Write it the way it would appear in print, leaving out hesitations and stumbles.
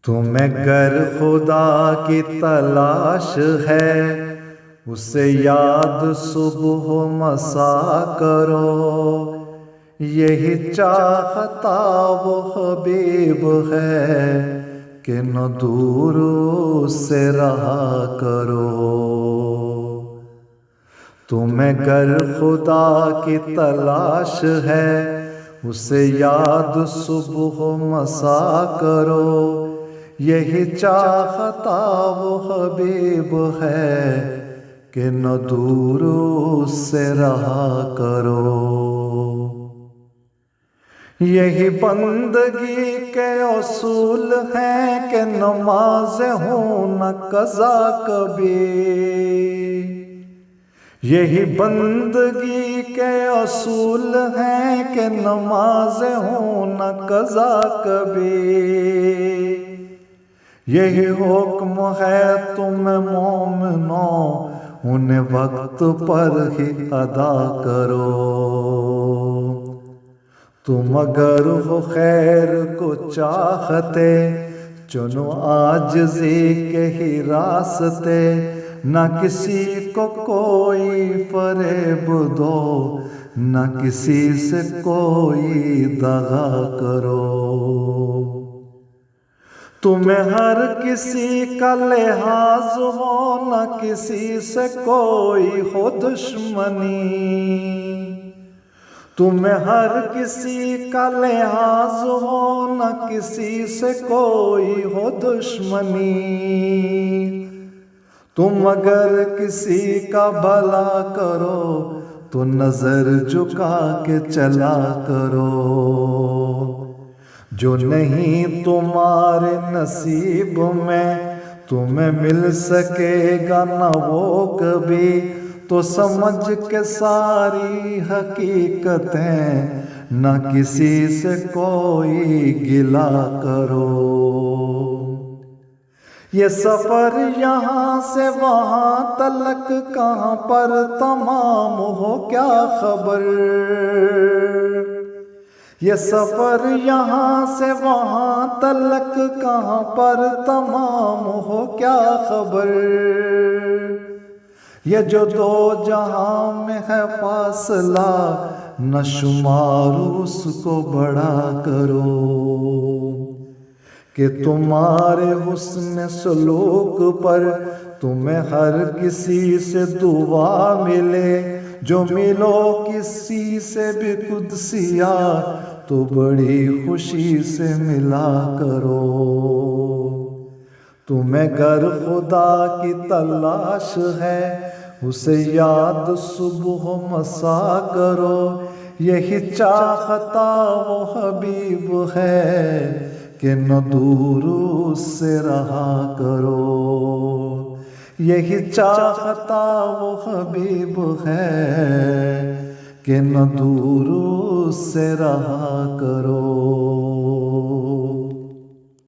تمہیں گر خدا کی تلاش ہے، اسے یاد صبح و مسا کرو، یہی چاہتا وہ حبیب ہے کہ نہ دور اس سے رہا کرو۔ تمہیں گر خدا کی تلاش ہے، اسے یاد صبح و مسا کرو، یہی چاہتا وہ حبیب ہے کہ نہ دور اس سے رہا کرو۔ یہی بندگی کے اصول ہیں کہ نمازیں ہوں نہ قضا کبھی، یہی بندگی کے اصول ہیں کہ نمازیں ہوں نہ قضا کبھی، یہی حکم ہے تمہیں مومنوں انہیں وقت پر ہی ادا کرو۔ تم اگر ہو خیر کو چاہتے، چنو عاجزی کے ہی راستے، نہ کسی کو کوئی فریب دو، نہ کسی سے کوئی دغا کرو۔ تمہیں ہر کسی کا لحاظ ہو، نہ کسی سے کوئی ہو دشمنی، تمہیں ہر کسی کا لحاظ ہو، نہ کسی سے کوئی ہو دشمنی، تم اگر کسی کا بھلا کرو تو نظر جھکا کے چلا کرو۔ جو نہیں تمہارے نصیب میں تمہیں مل سکے گا نہ وہ کبھی، تو سمجھ کے ساری حقیقتیں نہ کسی سے کوئی گلا کرو۔ یہ سفر یہاں سے وہاں تلک کہاں پر تمام ہو کیا خبر، یہ سفر یہاں سے وہاں تلک کہاں پر تمام ہو کیا خبر، یہ جو دو جہاں میں ہے فاصلہ نہ شمار اس کو بڑا کرو، کہ تمہارے حسن سلوک پر تمہیں ہر کسی سے دعا ملے، جو ملو کسی سے بھی قدسیہ تو بڑی خوشی سے ملا کرو۔ تمہیں گر خدا کی تلاش ہے، اسے یاد صبح و مسا کرو، یہی چاہتا وہ حبیب ہے کہ نہ دور اس سے رہا کرو، یہی چاہتا وہ حبیب ہے کہ نہ دور اس سے رہا کرو۔